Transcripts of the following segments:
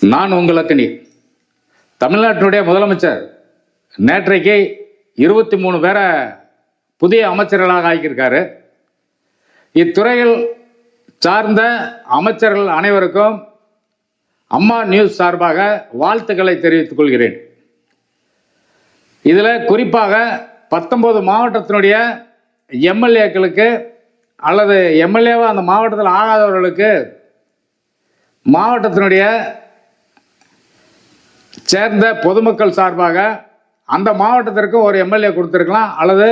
நான் உங்களுக்கு நீ தமிழ்நாட்டினுடைய முதலமைச்சர் நேற்றைக்கு 23 பேரை புதிய அமைச்சர்களாக ஆக்கியிருக்காரு. இத்துறையில் சார்ந்த அமைச்சர்கள் அனைவருக்கும் அம்மா நியூஸ் சார்பாக வாழ்த்துக்களை தெரிவித்துக் கொள்கிறேன். இதில் குறிப்பாக 19 மாவட்டத்தினுடைய எம்எல்ஏக்களுக்கு அல்லது எம்எல்ஏவாக அந்த மாவட்டத்தில் ஆகாதவர்களுக்கு மாவட்டத்தினுடைய சேர்ந்த பொதுமக்கள் சார்பாக அந்த மாவட்டத்திற்கு ஒரு எம்எல்ஏ கொடுத்துருக்கலாம், அல்லது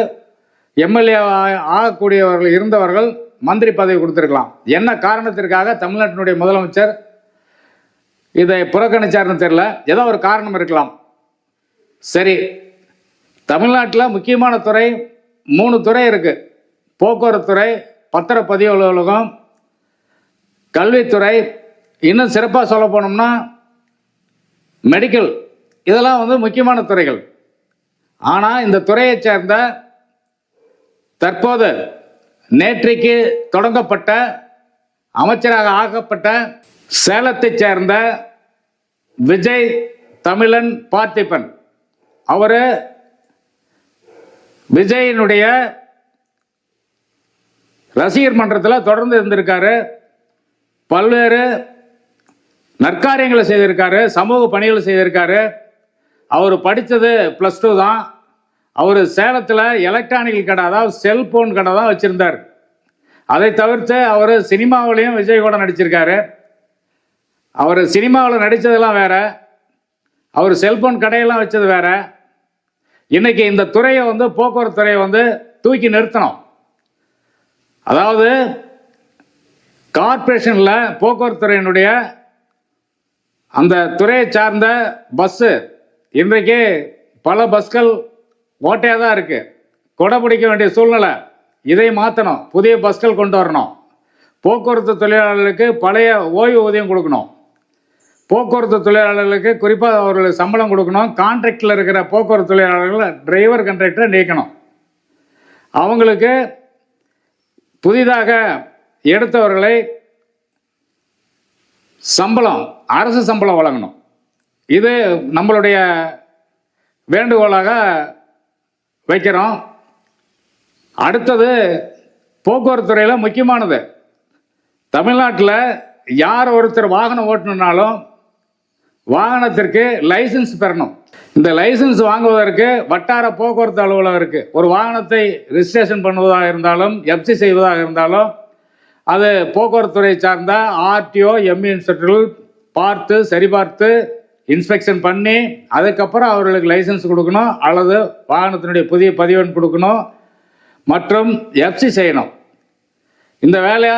எம்எல்ஏ ஆகக்கூடியவர்கள் இருந்தவர்கள் மந்திரி பதவி கொடுத்துருக்கலாம். என்ன காரணத்திற்காக தமிழ்நாட்டினுடைய முதலமைச்சர் இதை புறக்கணிச்சார்னு தெரியல, ஏதோ ஒரு காரணம் இருக்கலாம். சரி, தமிழ்நாட்டில் முக்கியமான துறை 3 துறை இருக்கு. போக்குவரத்து துறை, பத்திரப்பதிவு அலுவலகம், கல்வித்துறை, இன்னும் சிறப்பாக சொல்ல போனோம்னா மெடிக்கல். இதெல்லாம் முக்கியமான துறைகள். ஆனால் இந்த துறையை சேர்ந்த தற்போது நேற்றைக்கு தொடங்கப்பட்ட அமைச்சராக ஆக்கப்பட்ட சேலத்தை சேர்ந்த விஜய் தமிழன் பார்த்திபன், அவர் விஜயினுடைய ரசிகர் மன்றத்தில் தொடர்ந்து இருந்திருக்காரு. பல்வேறு நற்காரியங்களை செய்திருக்காரு, சமூக பணிகளை செய்திருக்காரு. அவர் படித்தது +2 தான். அவர் சேலத்தில் எலக்ட்ரானிக்கல் கடை, அதாவது செல்போன் கடை தான் வச்சுருந்தார். அதை தவிர்த்து அவர் சினிமாவிலையும் விஜய் கூட நடிச்சிருக்காரு. அவர் சினிமாவில் நடித்ததெல்லாம் வேற, அவர் செல்போன் கடையெல்லாம் வச்சது வேற. இன்னைக்கு இந்த துறையை போக்குவரத்து துறையை தூக்கி நிறுத்தணும். அதாவது கார்பரேஷனில் போக்குவரத்து துறையினுடைய அந்த துறையை சார்ந்த பஸ்ஸு இன்றைக்கு பல பஸ்கள் ஓட்டையாக தான் இருக்கு. கொடை பிடிக்க வேண்டிய சூழ்நிலை. இதை மாற்றணும், புதிய பஸ்கள் கொண்டு வரணும். போக்குவரத்து தொழிலாளர்களுக்கு பழைய ஓய்வு ஊதியம் கொடுக்கணும். போக்குவரத்து தொழிலாளர்களுக்கு குறிப்பாக அவர்களுக்கு சம்பளம் கொடுக்கணும். கான்ட்ராக்டில் இருக்கிற போக்குவரத்து தொழிலாளர்கள் டிரைவர் கான்ட்ராக்டரை நீக்கணும். அவங்களுக்கு புதிதாக எடுத்தவர்களை சம்பளம், அரசு சம்பளம் வழங்கணும். இது நம்மளுடைய வேண்டுகோளாக வைக்கிறோம். அடுத்தது போக்குவரத்து துறையில் முக்கியமானது, தமிழ்நாட்டில் யார் ஒருத்தர் வாகனம் ஓட்டணுன்னாலும் வாகனத்திற்கு லைசன்ஸ் பெறணும். இந்த லைசன்ஸ் வாங்குவதற்கு வட்டார போக்குவரத்து அலுவலகம் இருக்கு. ஒரு வாகனத்தை ரிஜிஸ்ட்ரேஷன் பண்ணுவதாக இருந்தாலும் எஃப்சி செய்வதாக இருந்தாலும் அது போக்குவரத்து துறை சார்ந்த ஆர்டிஓ எம்இ இன்ஸ்பெக்டர்கள் பார்த்து சரிபார்த்து இன்ஸ்பெக்ஷன் பண்ணி அதுக்கப்புறம் அவர்களுக்கு லைசன்ஸ் கொடுக்கணும், அல்லது வாகனத்தினுடைய புதிய பதிவெண் கொடுக்கணும் மற்றும் எஃப்சி செய்யணும். இந்த வேலையை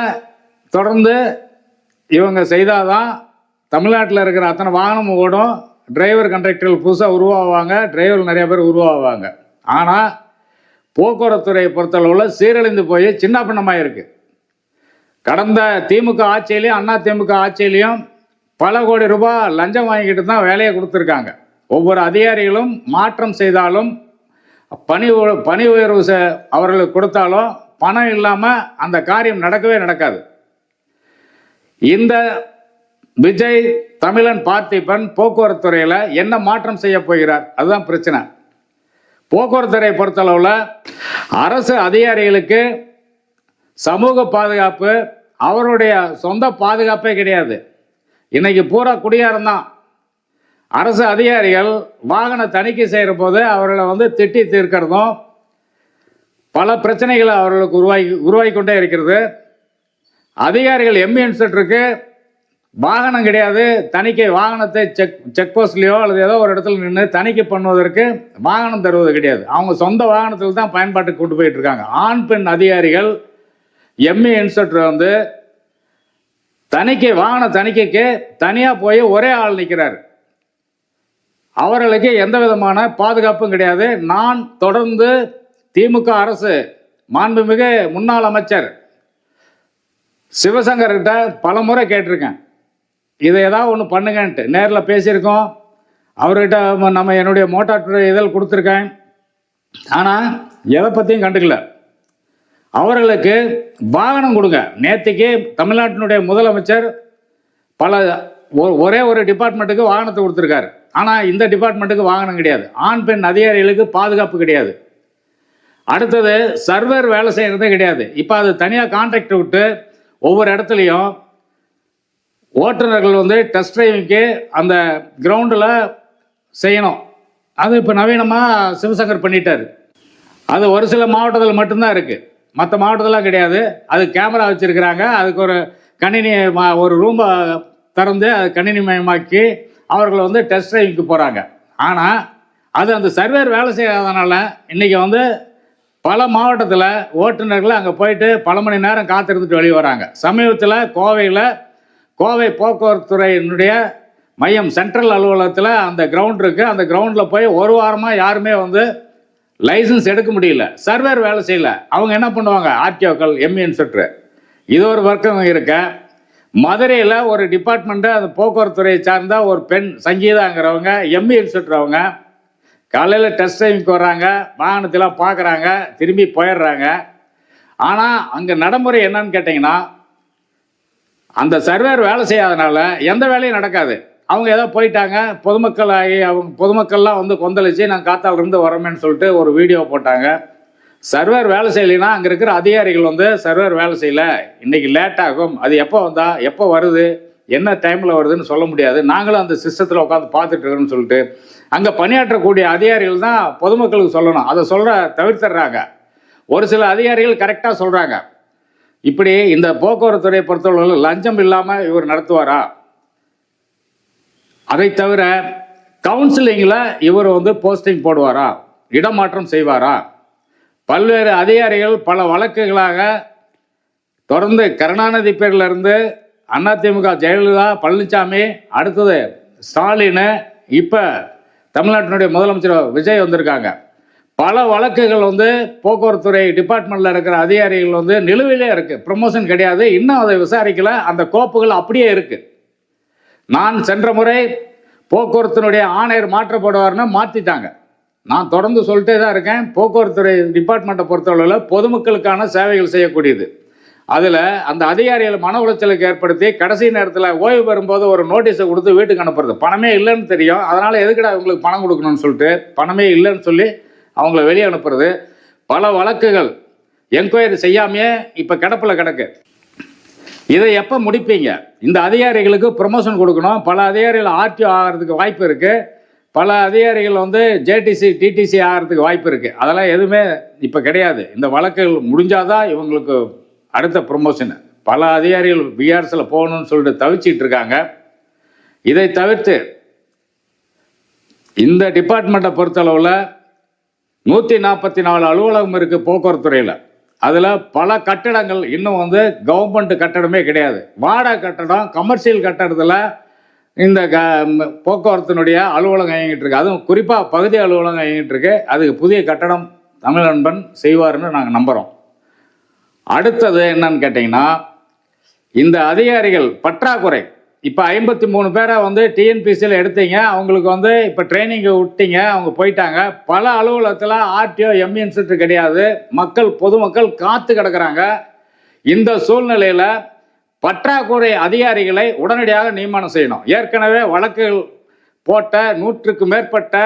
தொடர்ந்து இவங்க செய்தாதான் தமிழ்நாட்டில் இருக்கிற அத்தனை வாகனமும் ஓடும். டிரைவர் கண்டக்டர்கள் புதுசாக உருவாவாங்க, டிரைவர் நிறைய பேர் உருவாவாங்க. ஆனால் போக்குவரத்து துறையை பொறுத்தளவில் சீரழிந்து போய் சின்ன பின்னமாக இருக்கு. கடந்த திமுக ஆட்சியிலையும் அண்ணா திமுக ஆட்சியிலையும் பல கோடி ரூபாய் லஞ்சம் வாங்கிக்கிட்டு தான் வேலையை கொடுத்துருக்காங்க. ஒவ்வொரு அதிகாரிகளும் மாற்றம் செய்தாலும் பணி உயர்வு அவர்களுக்கு கொடுத்தாலும் பணம் இல்லாமல் அந்த காரியம் நடக்கவே நடக்காது. இந்த விஜய் தமிழன் பார்த்திபன் போக்குவரத்து துறையில் என்ன மாற்றம் செய்ய போகிறார்? அதுதான் பிரச்சனை. போக்குவரத்து துறையை பொறுத்தளவில் அரசு அதிகாரிகளுக்கு சமூக பாதுகாப்பு, அவருடைய சொந்த பாதுகாப்பே கிடையாது. இன்னைக்கு பூரா குடியாரம் தான். அரசு அதிகாரிகள் வாகன தணிக்கை செய்கிற போது அவர்களை திட்டி தீர்க்கிறதும் பல பிரச்சனைகளை அவர்களுக்கு உருவாகி கொண்டே இருக்கிறது. அதிகாரிகள் எம்இ இன்ஸ்பெக்டருக்கு வாகனம் கிடையாது, தணிக்கை வாகனத்தை செக் போஸ்ட்லேயோ அல்லது ஏதோ ஒரு இடத்துல நின்று தணிக்கை பண்ணுவதற்கு வாகனம் தருவது கிடையாது. அவங்க சொந்த வாகனத்தில் தான் பயன்பாட்டுக்கு கொண்டு போயிட்டு இருக்காங்க. ஆண் பெண் அதிகாரிகள் எம்இ இன்ஸ்பெக்டர் தணிக்கை வாகன தணிக்கைக்கு தனியாக போய் ஒரே ஆள் நிற்கிறார். அவர்களுக்கு எந்த விதமான பாதுகாப்பும் கிடையாது. நான் தொடர்ந்து திமுக அரசு மாண்புமிகு முன்னாள் அமைச்சர் சிவசங்கர்கிட்ட பல முறை கேட்டிருக்கேன், இதை ஏதாவது ஒன்று பண்ணுங்கன்ட்டு. நேரில் பேசியிருக்கோம். அவர்கிட்ட என்னுடைய மோட்டார் இதழ் கொடுத்துருக்கேன். ஆனால் எதை பற்றியும் கண்டுக்கல. அவர்களுக்கு வாகனம் கொடுங்க. நேற்றுக்கு தமிழ்நாட்டினுடைய முதலமைச்சர் பல ஒரே ஒரு டிபார்ட்மெண்ட்டுக்கு வாகனத்தை கொடுத்துருக்காரு. ஆனால் இந்த டிபார்ட்மெண்ட்டுக்கு வாகனம் கிடையாது. ஆண் பெண் அதிகாரிகளுக்கு பாதுகாப்பு கிடையாது. அடுத்தது சர்வர் வேலை செய்கிறதே கிடையாது. இப்போ அது தனியாக கான்ட்ராக்ட் விட்டு ஒவ்வொரு இடத்துலையும் ஓட்டுநர்கள் வந்து டெஸ்ட் டிரைவிங்க்கு அந்த கிரவுண்டில் செய்யணும். அது இப்போ நவீனமாக சிவசங்கர் பண்ணிட்டார். அது ஒரு சில மாவட்டத்தில் மட்டும்தான் இருக்குது, மற்ற மாவட்டத்திலாம் கிடையாது. அது கேமரா வச்சுருக்கிறாங்க. அதுக்கு ஒரு கணினி ஒரு ரூமை திறந்து அது கணினிமயமாக்கி அவர்கள் வந்து டெஸ்ட் டிரைவிங்க்கு போகிறாங்க. ஆனால் அது அந்த சர்வேர் வேலை செய்யாதனால இன்றைக்கி வந்து பல மாவட்டத்தில் ஓட்டுநர்கள் அங்கே போயிட்டு பல மணி நேரம் காத்திருந்துட்டு வெளியே வராங்க. சமீபத்தில் கோவை போக்குவரத்துறையினுடைய மையம் சென்ட்ரல் அலுவலகத்தில் அந்த கிரவுண்ட் இருக்குது. அந்த கிரவுண்டில் போய் ஒரு வாரமாக யாருமே வந்து லைசன்ஸ் எடுக்க முடியல, சர்வேர் வேலை செய்யலை. அவங்க என்ன பண்ணுவாங்க, ஆர்டிஓக்கள், எம்இ இன்ஸ்பெக்டர். இது ஒரு வர்க்கம் இருக்க. மதுரையில் ஒரு டிபார்ட்மெண்ட்டு அந்த போக்குவரத்துறையை சார்ந்த ஒரு பெண் சங்கீதாங்கிறவங்க, எம்இ இன்ஸ்பெக்டர். அவங்க காலையில் டெஸ்ட் டைமுக்கு வர்றாங்க, வாகனத்தெல்லாம் பார்க்குறாங்க, திரும்பி போயிடுறாங்க. ஆனால் அங்கே நடைமுறை என்னன்னு கேட்டிங்கன்னா, அந்த சர்வேர் வேலை செய்யாதனால எந்த வேலையும் நடக்காது. அவங்க ஏதோ போயிட்டாங்க, பொதுமக்கள் ஆகி அவங்க பொதுமக்கள்லாம் வந்து கொந்தளிச்சு நாங்கள் காத்தாலிருந்து வரோமேன்னு சொல்லிட்டு ஒரு வீடியோ போட்டாங்க. சர்வர் வேலை செய்யலைன்னா அங்கே இருக்கிற அதிகாரிகள் வந்து சர்வர் வேலை செய்யலை, இன்றைக்கி லேட் ஆகும், அது எப்போ வந்தால் எப்போ வருது, என்ன டைமில் வருதுன்னு சொல்ல முடியாது, நாங்களும் அந்த சிஸ்டத்தில் உட்காந்து பார்த்துட்டு இருக்கோம்னு சொல்லிட்டு அங்கே பணியாற்றக்கூடிய அதிகாரிகள் தான் பொதுமக்களுக்கு சொல்லணும். அதை தவிர்த்துடுறாங்க. ஒரு சில அதிகாரிகள் கரெக்டாக சொல்கிறாங்க. இப்படி இந்த போக்குவரத்துறையை பொறுத்தவரை லஞ்சம் இல்லாமல் இவர் நடத்துவாரா? அதை தவிர கவுன்சிலிங்கில் இவர் வந்து போஸ்டிங் போடுவாரா, இடமாற்றம் செய்வாரா? பல்வேறு அதிகாரிகள் பல வழக்குகளாக தொடர்ந்து கருணாநிதி பேரிலிருந்து அதிமுக ஜெயலலிதா, பழனிசாமி, அடுத்தது ஸ்டாலின், இப்போ தமிழ்நாட்டினுடைய முதலமைச்சர் விஜய் வந்திருக்காங்க. பல வழக்குகள் வந்து போக்குவரத்துறை டிபார்ட்மெண்ட்டில் இருக்கிற அதிகாரிகள் வந்து நிலுவையிலே இருக்குது, ப்ரமோஷன் கிடையாது, இன்னும் அதை விசாரிக்கல. அந்த கோப்புகள் அப்படியே இருக்குது. நான் சென்ற முறை போக்குவரத்தினுடைய ஆணையர் மாற்றப்படுவார்னு மாற்றிட்டாங்க. நான் தொடர்ந்து சொல்லிட்டே தான் இருக்கேன். போக்குவரத்துறை டிபார்ட்மெண்ட்டை பொறுத்தளவில் பொதுமக்களுக்கான சேவைகள் செய்யக்கூடியது. அதில் அந்த அதிகாரிகள் மன உளைச்சலுக்கு ஏற்படுத்தி கடைசி நேரத்தில் ஓய்வு பெறும்போது ஒரு நோட்டீஸை கொடுத்து வீட்டுக்கு அனுப்புறது. பணமே இல்லைன்னு தெரியும், அதனால் எதுக்குடா இவங்களுக்கு பணம் கொடுக்கணும்னு சொல்லிட்டு பணமே இல்லைன்னு சொல்லி அவங்கள வெளியே அனுப்புறது. பல வழக்குகள் என்கொயரி செய்யாமையே இப்போ கிடப்பில் கிடக்கு. இதை எப்போ முடிப்பீங்க? இந்த அதிகாரிகளுக்கு ப்ரமோஷன் கொடுக்கணும். பல அதிகாரிகள் ஆர்டிஓ ஆகிறதுக்கு வாய்ப்பு இருக்குது, பல அதிகாரிகள் வந்து ஜேடிசி டிடிசி ஆகிறதுக்கு வாய்ப்பு இருக்குது. அதெல்லாம் எதுவுமே இப்போ கிடையாது. இந்த வழக்குகள் முடிஞ்சாதான் இவங்களுக்கு அடுத்த ப்ரொமோஷன். பல அதிகாரிகள் பிஆர்எஸில் போகணும்னு சொல்லிட்டு தவிச்சிட்டு இருக்காங்க. இதை தவிர்த்து இந்த டிபார்ட்மெண்ட்டை பொறுத்தளவில் 144 அலுவலகம் இருக்குது போக்குவரத்துறையில். அதில் பல கட்டடங்கள் இன்னும் வந்து கவர்மெண்ட் கட்டடமே கிடையாது. வாடகை கட்டடம், கமர்ஷியல் கட்டடத்தில் இந்த போக்குவரத்தினுடைய அலுவலகம் இயங்கிட்டு இருக்கு. அதுவும் குறிப்பாக பகுதி அலுவலகம் இயங்கிட்டு இருக்கு. அதுக்கு புதிய கட்டடம் தமிழன்பன் செய்வார்னு நாங்கள் நம்புகிறோம். அடுத்தது என்னன்னு கேட்டிங்கன்னா, இந்த அதிகாரிகள் பற்றாக்குறை. இப்போ 53 பேரை வந்து டிஎன்பிசியில் எடுத்தீங்க, அவங்களுக்கு வந்து இப்போ ட்ரைனிங்கை விட்டீங்க, அவங்க போயிட்டாங்க. பல அலுவலகத்தில் ஆர்டிஓ, எம்இ இன்ஸ்பெக்டர் கிடையாது. பொதுமக்கள் காத்து கிடக்கிறாங்க. இந்த சூழ்நிலையில் பற்றாக்குறை அதிகாரிகளை உடனடியாக நியமனம் செய்யணும். ஏற்கனவே வழக்குகள் போட்ட 100க்கு மேற்பட்ட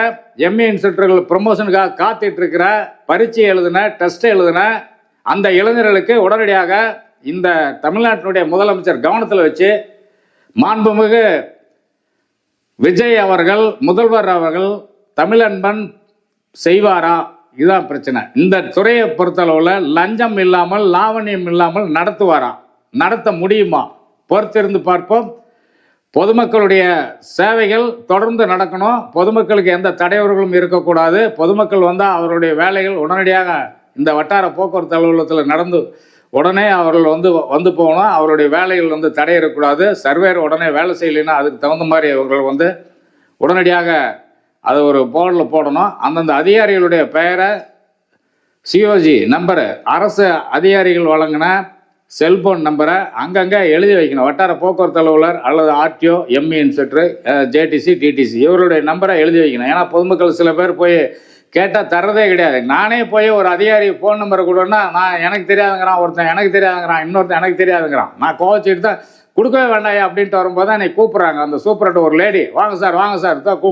எம்இ இன்ஸ்பெக்டர்கள் ப்ரமோஷனுக்காக காத்துட்டு இருக்கிற, பரீட்சை எழுதின, டெஸ்ட் எழுதின அந்த இளைஞர்களுக்கு உடனடியாக இந்த தமிழ்நாட்டினுடைய முதலமைச்சர் கவனத்தில் வச்சு மாண்புமிகு விஜய் அவர்கள், முதல்வர் அவர்கள் தமிழன்பன் செய்வாரா? இதுதான் பிரச்சனை. இந்த துறையை பொறுத்தளவில் லஞ்சம் இல்லாமல், லாவணியம் இல்லாமல் நடத்துவாரா? நடத்த முடியுமா? பொறுத்திருந்து பார்ப்போம். பொதுமக்களுடைய சேவைகள் தொடர்ந்து நடக்கணும். பொதுமக்களுக்கு எந்த தடையவர்களும் இருக்கக்கூடாது. பொதுமக்கள் வந்தால் அவருடைய வேலைகள் உடனடியாக இந்த வட்டார போக்குவரத்து அலுவலகத்தில் நடந்து உடனே அவர்கள் வந்து போகணும். அவருடைய வேலைகள் வந்து தடையிடக்கூடாது. சர்வேர் உடனே வேலை செய்யலைன்னா அதுக்கு தகுந்த மாதிரி அவர்கள் வந்து உடனடியாக அதை ஒரு போர்டில் போடணும். அந்தந்த அதிகாரிகளுடைய பெயரை, சிஓஜி நம்பரு, அரசு அதிகாரிகள் வழங்கின செல்போன் நம்பரை அங்கங்கே எழுதி வைக்கணும். வட்டார போக்குவரத்து அலுவலர் அல்லது RTO, ME inspector, JTC, DTC இவருடைய நம்பரை எழுதி வைக்கணும். ஏன்னா பொதுமக்கள் சில பேர் போய் கேட்டால் தர்றதே கிடையாது. நானே போய் ஒரு அதிகாரி ஃபோன் நம்பரை கொடுன்னா, நான் எனக்கு தெரியாதுங்கிறான், ஒருத்தன் எனக்கு தெரியாதுங்கிறான், இன்னொருத்தன் எனக்கு தெரியாதுங்கிறான். நான் கோவச்சிட்டு தான் கொடுக்கவே வேண்டாயா அப்படின்ட்டு வரும்போது தான் என்னை கூப்பிட்றாங்க அந்த சூப்பரண்ட் ஒரு லேடி, வாங்க சார்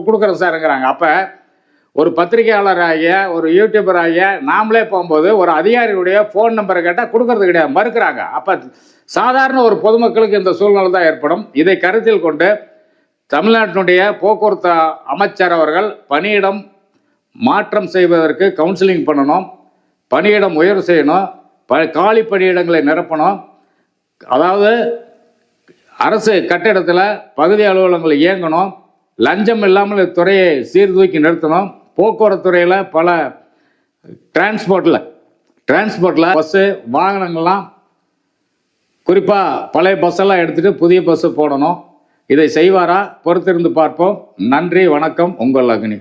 கொடுக்குறேன் சாருங்கிறாங்க. அப்போ ஒரு பத்திரிகையாளர் ஆகிய ஒரு யூடியூபர் ஆகிய நாமளே போகும்போது ஒரு அதிகாரியுடைய ஃபோன் நம்பரை கேட்டால் கொடுக்கறது கிடையாது, மறுக்கிறாங்க. அப்போ சாதாரண ஒரு பொதுமக்களுக்கு இந்த சூழ்நிலை தான் ஏற்படும். இதை கருத்தில் கொண்டு தமிழ்நாட்டினுடைய போக்குவரத்து அமைச்சர் அவர்கள் பணியிடம் மாற்றம் செய்வதற்கு கவுன்சிலிங் பண்ணணும், பணியிடம் உயர்வு செய்யணும், காலி பணியிடங்களை நிரப்பணும். அதாவது அரசு கட்டிடத்தில் பகுதி அலுவலகங்கள் இயங்கணும், லஞ்சம் இல்லாமல் இத்துறையை சீர்தூக்கி நிறுத்தணும். போக்குவரத்து துறையில் பல டிரான்ஸ்போர்ட்டில் பஸ்ஸு வாகனங்கள்லாம் குறிப்பாக பழைய பஸ்ஸெல்லாம் எடுத்துகிட்டு புதிய பஸ்ஸு போடணும். இதை செய்வாரா? பொறுத்திருந்து பார்ப்போம். நன்றி, வணக்கம். உங்கள் அக்னி.